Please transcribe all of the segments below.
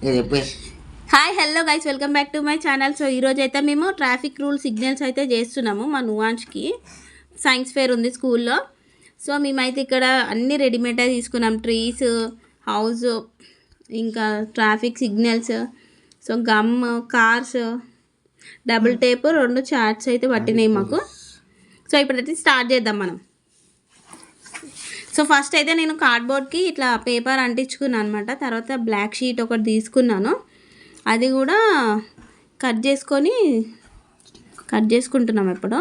Hi hello guys, welcome back to my channel. So ఈరోజు అయితే మేము ట్రాఫిక్ రూల్ సిగ్నల్స్ అయితే చేస్తున్నాము. మా నువాన్స్కి సైన్స్ ఫేర్ ఉంది స్కూల్లో. సో మేమైతే ఇక్కడ అన్ని రెడీమేడ్ తీసుకున్నాం. ట్రీస్, హౌస్, ఇంకా traffic signals, so gum, cars, double tape, 2 charts అయితే పట్టినాయి మాకు. సో ఇప్పుడైతే స్టార్ట్ చేద్దాం మనం. సో ఫస్ట్ అయితే నేను కార్డ్బోర్డ్కి ఇట్లా పేపర్ అంటించుకున్నాను అనమాట. తర్వాత బ్లాక్ షీట్ ఒకటి తీసుకున్నాను, అది కూడా కట్ చేసుకుంటున్నాం ఇప్పుడు.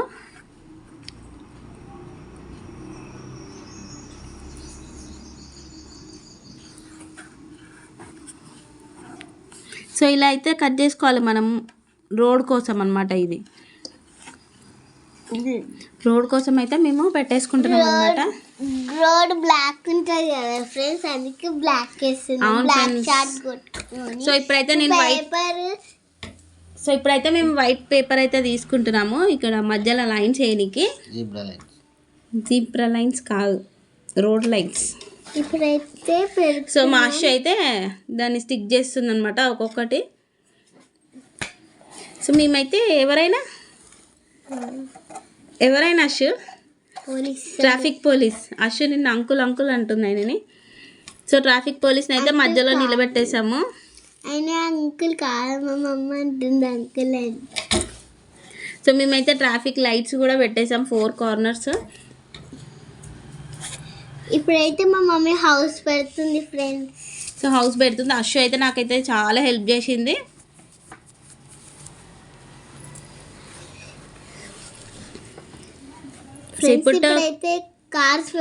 సో ఇలా అయితే కట్ చేసుకోవాలి మనం రోడ్ కోసం అనమాట. ఇది రోడ్ కోసం అయితే మేము పెట్టేసుకుంటున్నాం అనమాట. రోడ్ బ్లాక్ ఉంటుంది కదా ఫ్రెండ్స్, అందుకే బ్లాక్ వేస్తున్నాం. బ్లాక్ చార్ట్ కొట్టుకొని సో ఇప్పుడైతే మేము వైట్ పేపర్ అయితే తీసుకుంటున్నాము. ఇక్కడ మధ్యలో లైన్స్ చేయడానికి. జీబ్రా లైన్స్ కాదు, రోడ్ లైన్స్. ఇప్పుడైతే సో మా అష్ అయితే దాన్ని స్టిక్ చేస్తుంది అనమాట ఒక్కొక్కటి. సో మేమైతే ఎవరైనా అష్ ట్రాఫిక్ పోలీస్, అష్ నిన్న అంకుల్ అంటుంది ఆయనని. సో ట్రాఫిక్ పోలీస్ని అయితే మధ్యలో నిలబెట్టేసాము. ఆయన అంకుల్ కాదు, మా మమ్మ అంటుంది అంకుల్ అని. సో మేమైతే ట్రాఫిక్ లైట్స్ కూడా పెట్టేసాం 4 కార్నర్స్. ఇప్పుడైతే మా మమ్మీ హౌస్ పెడుతుంది ఫ్రెండ్స్. సో హౌస్ పెడుతుంది. అష్ అయితే నాకైతే చాలా హెల్ప్ చేసింది. ఇప్పుడైతే కార్స్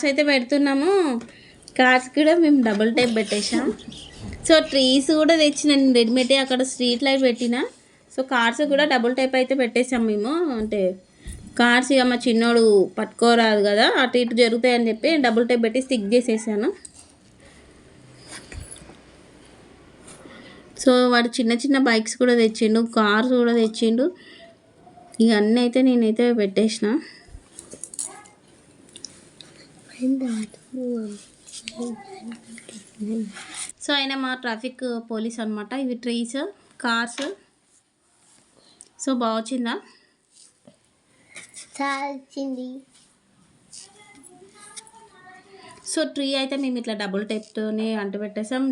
అయితే పెడుతున్నాము. కార్స్ కూడా మేము డబుల్ టైప్ పెట్టేసాం. సో ట్రీస్ కూడా తెచ్చిన రెడీమేడ్, అక్కడ స్ట్రీట్ లైట్ పెట్టిన. సో కార్స్ కూడా డబుల్ టైప్ అయితే పెట్టేసాం మేము. అంటే కార్స్ ఇక మా చిన్నోడు పట్టుకోరాదు కదా, అటు ఇటు జరుగుతాయని చెప్పి డబుల్ టైప్ పెట్టి స్టిక్ చేసేసాను. సో వాడు చిన్న చిన్న బైక్స్ కూడా తెచ్చిండు, కార్స్ కూడా తెచ్చిండు. ఇక అన్నీ అయితే నేనైతే పెట్టేసిన. సో ఆయన మా ట్రాఫిక్ పోలీస్ అనమాట. ఇవి ట్రీస్, కార్స్. సో బాగా వచ్చిందా? సో ట్రీ అయితే మేము ఇట్లా డబుల్ టేప్తోనే అంటపెట్టేసాం.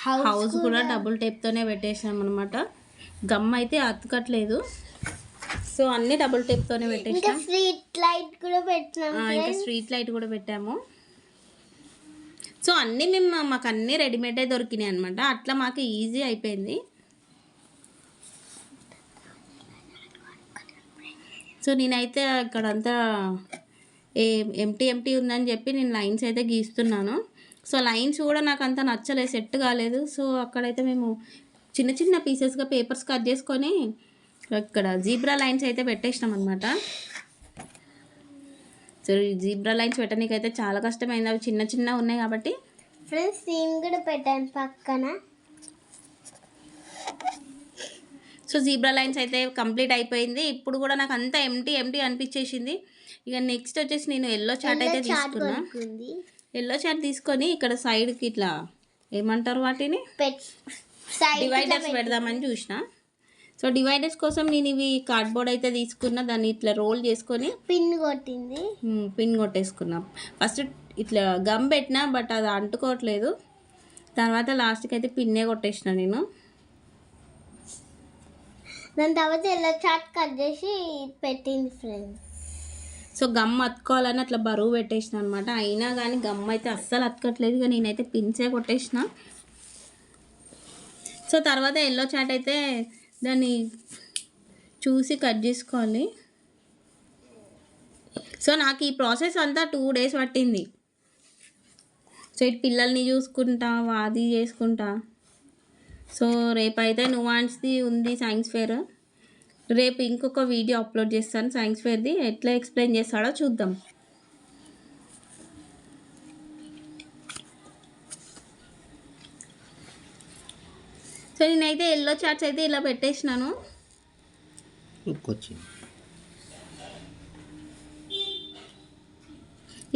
హౌస్ కూడా డబుల్ టేప్తోనే పెట్టేసాం అనమాట. గమ్ అయితే అతుకట్లేదు. సో అన్ని డబుల్ టేప్తోనే పెట్టేసాం. ఇంకా స్ట్రీట్ లైట్ కూడా పెట్టాము. సో అన్నీ మాకు అన్నీ రెడీమేడే దొరికినాయి అనమాట. అట్లా మాకు ఈజీ అయిపోయింది. సో నేనైతే ఇక్కడంతా ఎంటీ ఉందని చెప్పి నేను లైన్స్ అయితే గీస్తున్నాను. సో లైన్స్ కూడా నాకు అంత నచ్చలేదు, సెట్ కాలేదు. సో అక్కడైతే మేము చిన్న చిన్న పీసెస్గా పేపర్స్ కట్ చేసుకొని ఇక్కడ జీబ్రా లైన్స్ అయితే పెట్టేసినాం అనమాట. సో ఈ జీబ్రా లైన్స్ పెట్టడానికి అయితే చాలా కష్టమైంది, అవి చిన్న చిన్న ఉన్నాయి కాబట్టి. ఫ్రెండ్స్ నేను కూడా పెట్టాను పక్కన. సో జీబ్రా లైన్స్ అయితే కంప్లీట్ అయిపోయింది. ఇప్పుడు కూడా నాకు అంతా ఎంటీ అనిపించేసింది. ఇక నెక్స్ట్ వచ్చేసి నేను ఎల్లో చార్ట్ అయితే తీసుకున్నా. ఎల్లో చార్ట్ తీసుకొని ఇక్కడ సైడ్కి ఇట్లా ఏమంటారు వాటిని, డివైడర్స్ పెడదామని చూసిన. సో డివైడర్స్ కోసం నేను ఇవి కార్డ్బోర్డ్ అయితే తీసుకున్నా. దాన్ని ఇట్లా రోల్ చేసుకొని పిన్ కొట్టేసుకున్నా. ఫస్ట్ ఇట్లా గమ్ పెట్టినా, బట్ అది అంటుకోవట్లేదు. తర్వాత లాస్ట్కి అయితే పిన్నే కొట్టేసిన నేను. దాని తర్వాత ఎల్లో చార్ట్ కట్ చేసి పెట్టింది ఫ్రెండ్స్. సో గమ్ అతుకోవాలని అట్లా బరువు పెట్టేసిన అనమాట. అయినా కానీ గమ్ అయితే అస్సలు అతకట్లేదు. ఇక నేనైతే పిన్సే కొట్టేసిన. సో తర్వాత ఎల్లో చార్ట్ అయితే దాన్ని చూసి కట్ చేసుకోవాలి. సో నాకు ఈ ప్రాసెస్ అంతా 2 days పట్టింది. సో ఇటు పిల్లల్ని చూసుకుంటా, అది చేసుకుంటా. సో రేపైతే నువాన్స్ది ఉంది సైన్స్ ఫేర్. రేపు ఇంకొక వీడియో అప్లోడ్ చేస్తాను సైన్స్ ఫేర్ది, ఎట్లా ఎక్స్ప్లెయిన్ చేస్తాడో చూద్దాం. సో నేనైతే ఎల్లో చార్ట్స్ అయితే ఇలా పెట్టేసినాను.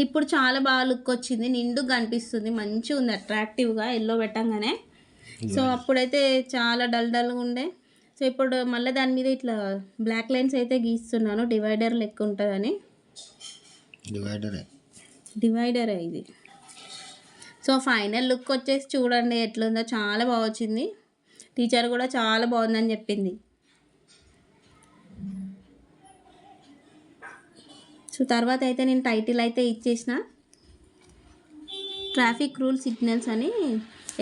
ఇప్పుడు చాలా బాగా లుక్ వచ్చింది, నిండుగా కనిపిస్తుంది, మంచిగా ఉంది అట్రాక్టివ్గా ఎల్లో పెట్టంగానే. సో అప్పుడైతే చాలా డల్గా ఉండే. సో ఇప్పుడు మళ్ళీ దాని మీద ఇట్లా బ్లాక్ లైన్స్ అయితే గీస్తున్నాను, డివైడర్ లెక్క ఉంటుందని. డివైడరే ఇది. సో ఫైనల్ లుక్ వచ్చేసి చూడండి ఎట్లుందో, చాలా బాగా వచ్చింది. టీచర్ కూడా చాలా బాగుందని చెప్పింది. సో తర్వాత అయితే నేను టైటిల్ అయితే ఇచ్చేసిన, ట్రాఫిక్ రూల్ సిగ్నల్స్ అని.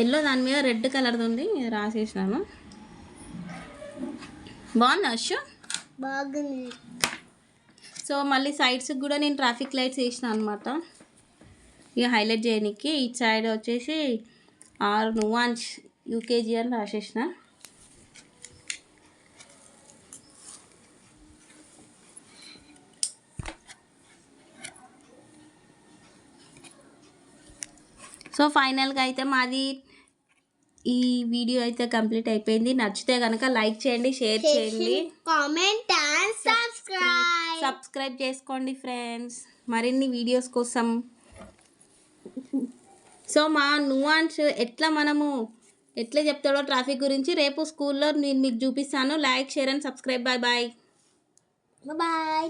ఎల్లో దాని మీద రెడ్ కలర్ది ఉంది, రాసేసినాను. బాగుంది అశు, బాగుంది. సో మళ్ళీ సైడ్స్కి కూడా నేను ట్రాఫిక్ లైట్స్ వేసిన అనమాట, ఇక హైలైట్ చేయడానికి. ఈ సైడ్ వచ్చేసి ఆర్ నువాన్స్ యూకేజీ అని రాసేసిన. సో ఫైనల్గా అయితే మాది ఈ వీడియో అయితే కంప్లీట్ అయిపోయింది. నచ్చితే కనుక లైక్ చేయండి, షేర్ చేయండి, కామెంట్ అండ్ సబ్స్క్రైబ్ చేసుకోండి ఫ్రెండ్స్, మరిన్ని వీడియోస్ కోసం. సో మా నువాన్స్ ఎట్లా చెప్తాడో ట్రాఫిక్ గురించి రేపు స్కూల్లో నేను మీకు చూపిస్తాను. Like, share and subscribe. Bye bye. Bye.